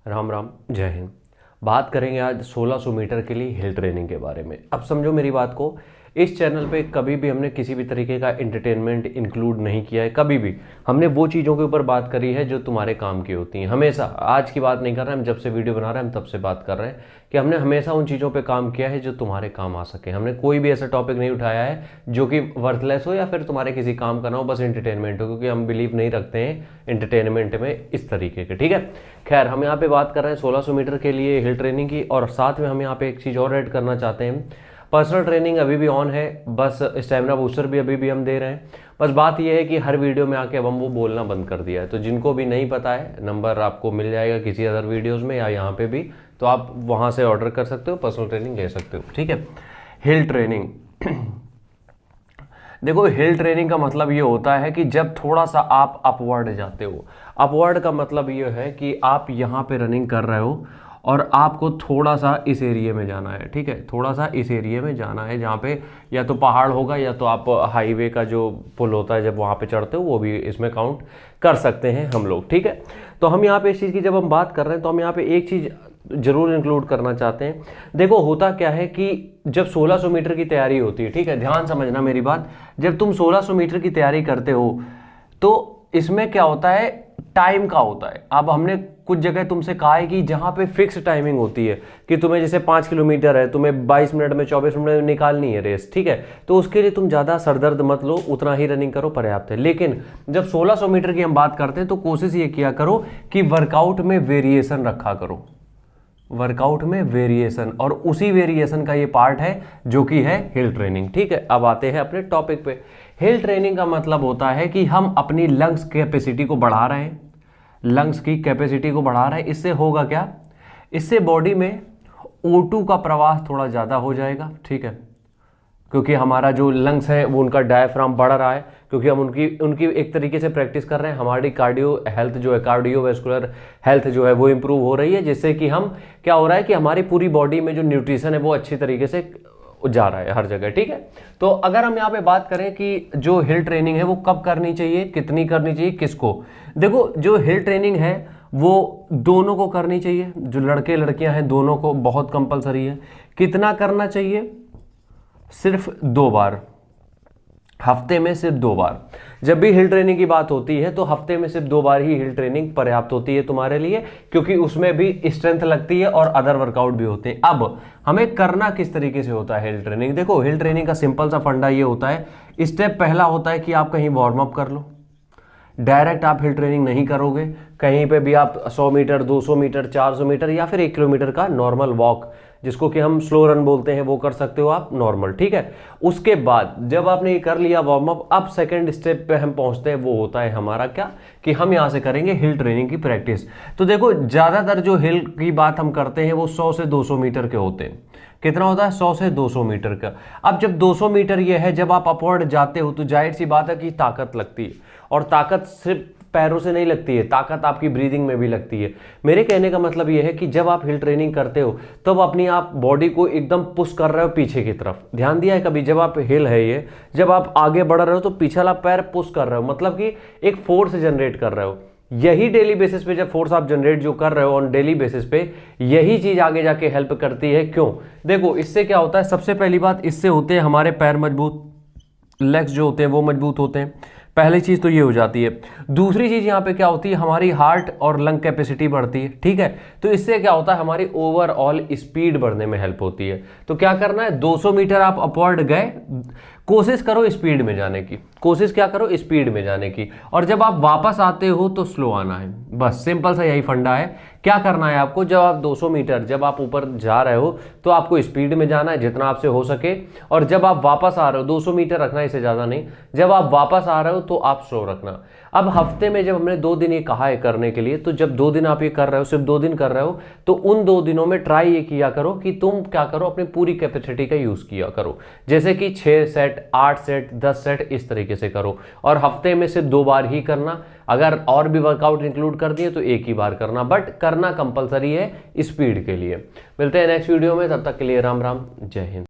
राम राम, जय हिंद। बात करेंगे आज 1600 मीटर के लिए हिल ट्रेनिंग के बारे में। अब समझो मेरी बात को, इस चैनल पे कभी भी हमने किसी भी तरीके का एंटरटेनमेंट इंक्लूड नहीं किया है। कभी भी हमने वो चीज़ों के ऊपर बात करी है जो तुम्हारे काम की होती हैं। हमेशा, आज की बात नहीं कर रहे हैं हम, जब से वीडियो बना रहे हैं हम तब से बात कर रहे हैं कि हमने हमेशा उन चीज़ों पे काम किया है जो तुम्हारे काम आ सके। हमने कोई भी ऐसा टॉपिक नहीं उठाया है जो कि वर्थलेस हो या फिर तुम्हारे किसी काम का ना हो, बस एंटरटेनमेंट हो, क्योंकि हम बिलीव नहीं रखते हैं एंटरटेनमेंट में इस तरीके के। ठीक है, खैर हम यहाँ पे बात कर रहे हैं 1600 मीटर के लिए हिल ट्रेनिंग की, और साथ में हम यहाँ पे एक चीज़ और ऐड करना चाहते हैं। पर्सनल ट्रेनिंग अभी भी ऑन है, बस स्टेमिना बूस्टर भी अभी भी हम दे रहे हैं। बस बात यह है कि हर वीडियो में आके अब हम वो बोलना बंद कर दिया है, तो जिनको भी नहीं पता है नंबर आपको मिल जाएगा किसी अदर वीडियोस में या यहाँ पे भी, तो आप वहाँ से ऑर्डर कर सकते हो, पर्सनल ट्रेनिंग ले सकते हो। ठीक है, हिल ट्रेनिंग देखो, हिल ट्रेनिंग का मतलब ये होता है कि जब थोड़ा सा आप अपवर्ड जाते हो। अपवर्ड का मतलब ये है कि आप यहाँ पे रनिंग कर रहे हो और आपको थोड़ा सा इस एरिया में जाना है। ठीक है, थोड़ा सा इस एरिया में जाना है जहाँ पे या तो पहाड़ होगा या तो आप हाईवे का जो पुल होता है जब वहाँ पे चढ़ते हो वो भी इसमें काउंट कर सकते हैं हम लोग। ठीक है, तो हम यहाँ पे इस चीज़ की जब हम बात कर रहे हैं तो हम यहाँ पे एक चीज़ जरूर इंक्लूड करना चाहते हैं। देखो, होता क्या है कि जब 1600 मीटर की तैयारी होती है, ठीक है, ध्यान समझना मेरी बात, जब तुम 1600 मीटर की तैयारी करते हो तो इसमें क्या होता है, टाइम का होता है। अब हमने कुछ जगह तुमसे कहा है कि जहां पे फिक्स टाइमिंग होती है कि तुम्हें जैसे 5 किलोमीटर है, तुम्हें 22 मिनट में 24 मिनट में निकालनी है रेस। ठीक है, तो उसके लिए तुम ज़्यादा सरदर्द मत लो, उतना ही रनिंग करो, पर्याप्त है। लेकिन जब 1600 मीटर की हम बात करते हैं तो कोशिश ये किया करो कि वर्कआउट में वेरिएशन रखा करो, वर्कआउट में वेरिएशन, और उसी वेरिएशन का ये पार्ट है जो कि है हिल ट्रेनिंग। ठीक है, अब आते हैं अपने टॉपिक पे। हिल ट्रेनिंग का मतलब होता है कि हम अपनी लंग्स कैपेसिटी को बढ़ा रहे हैं, लंग्स की कैपेसिटी को बढ़ा रहे हैं। इससे होगा क्या, इससे बॉडी में O2 का प्रवाह थोड़ा ज़्यादा हो जाएगा। ठीक है, क्योंकि हमारा जो लंग्स है वो उनका डायफ्राम बढ़ रहा है, क्योंकि हम उनकी एक तरीके से प्रैक्टिस कर रहे हैं। हमारी कार्डियो हेल्थ जो है, कार्डियोवैस्कुलर हेल्थ जो है वो इंप्रूव हो रही है, जिससे कि हम क्या हो रहा है कि हमारी पूरी बॉडी में जो न्यूट्रिशन है वो अच्छी तरीके से जा रहा है हर जगह। ठीक है, तो अगर हम यहाँ पे बात करें कि जो हिल ट्रेनिंग है वो कब करनी चाहिए, कितनी करनी चाहिए, किसको, देखो जो हिल ट्रेनिंग है वो दोनों को करनी चाहिए, जो लड़के लड़कियां हैं दोनों को, बहुत कंपलसरी है। कितना करना चाहिए, सिर्फ 2 बार, हफ्ते में सिर्फ 2 बार। जब भी हिल ट्रेनिंग की बात होती है तो हफ्ते में सिर्फ 2 बार ही हिल ट्रेनिंग पर्याप्त होती है तुम्हारे लिए, क्योंकि उसमें भी स्ट्रेंथ लगती है और अदर वर्कआउट भी होते हैं। अब हमें करना किस तरीके से होता है हिल ट्रेनिंग, देखो हिल ट्रेनिंग का सिंपल सा फंडा ये होता है, स्टेप पहला होता है कि आप कहीं वार्म अप कर लो। डायरेक्ट आप हिल ट्रेनिंग नहीं करोगे, कहीं पे भी आप 100 मीटर, 200 मीटर, 400 मीटर या फिर 1 किलोमीटर का नॉर्मल वॉक, जिसको कि हम स्लो रन बोलते हैं, वो कर सकते हो आप नॉर्मल। ठीक है, उसके बाद जब आपने ये कर लिया वार्म अप, अब सेकंड स्टेप पे हम पहुंचते हैं, वो होता है हमारा क्या, कि हम यहाँ से करेंगे हिल ट्रेनिंग की प्रैक्टिस। तो देखो ज़्यादातर जो हिल की बात हम करते हैं वो 100 से 200 मीटर के होते हैं। कितना होता है, 100 से 200 मीटर का। अब जब 200 मीटर ये है, जब आप अपवर्ड जाते हो तो जाहिर सी बात है कि ताकत लगती है, और ताकत सिर्फ पैरों से नहीं लगती है, ताकत आपकी ब्रीदिंग में भी लगती है। मेरे कहने का मतलब यह है कि जब आप हिल ट्रेनिंग करते हो तब अपनी आप बॉडी को एकदम पुश कर रहे हो पीछे की तरफ। ध्यान दिया है कभी, जब आप हिल है ये, जब आप आगे बढ़ रहे हो तो पिछला पैर पुश कर रहे हो, मतलब कि एक फोर्स जनरेट कर रहे हो। यही डेली बेसिस पे जब फोर्स आप जनरेट जो कर रहे हो ऑन डेली बेसिस पे, यही चीज आगे जाके हेल्प करती है। क्यों, देखो इससे क्या होता है, सबसे पहली बात इससे होते हैं हमारे पैर मजबूत, लेग्स जो होते हैं वो मजबूत होते हैं। पहली चीज तो ये हो जाती है। दूसरी चीज यहाँ पे क्या होती है, हमारी हार्ट और लंग कैपेसिटी बढ़ती है। ठीक है, तो इससे क्या होता है, हमारी ओवरऑल स्पीड बढ़ने में हेल्प होती है। तो क्या करना है, 200 मीटर आप अपवर्ड गए, कोशिश करो स्पीड में जाने की, कोशिश क्या करो, स्पीड में जाने की, और जब आप वापस आते हो तो स्लो आना है। बस सिंपल सा यही फंडा है। क्या करना है आपको, जब आप 200 मीटर जब आप ऊपर जा रहे हो तो आपको स्पीड में जाना है जितना आपसे हो सके, और जब आप वापस आ रहे हो 200 मीटर रखना, इससे ज़्यादा नहीं, जब आप वापस आ रहे हो तो आप स्लो रखना। अब हफ्ते में जब हमने 2 दिन ये कहा है करने के लिए, तो जब 2 दिन आप ये कर रहे हो, सिर्फ 2 दिन कर रहे हो, तो उन 2 दिनों में ट्राई ये किया करो कि तुम क्या करो, अपनी पूरी कैपेसिटी का यूज़ किया करो, जैसे कि 6 सेट, 8 सेट, 10 सेट, इस तरीके से करो, और हफ्ते में सिर्फ 2 बार ही करना। अगर और भी वर्कआउट इंक्लूड कर दिए तो 1 ही बार करना, बट करना कंपलसरी है स्पीड के लिए। मिलते हैं नेक्स्ट वीडियो में, तब तक के लिए राम राम, जय हिंद।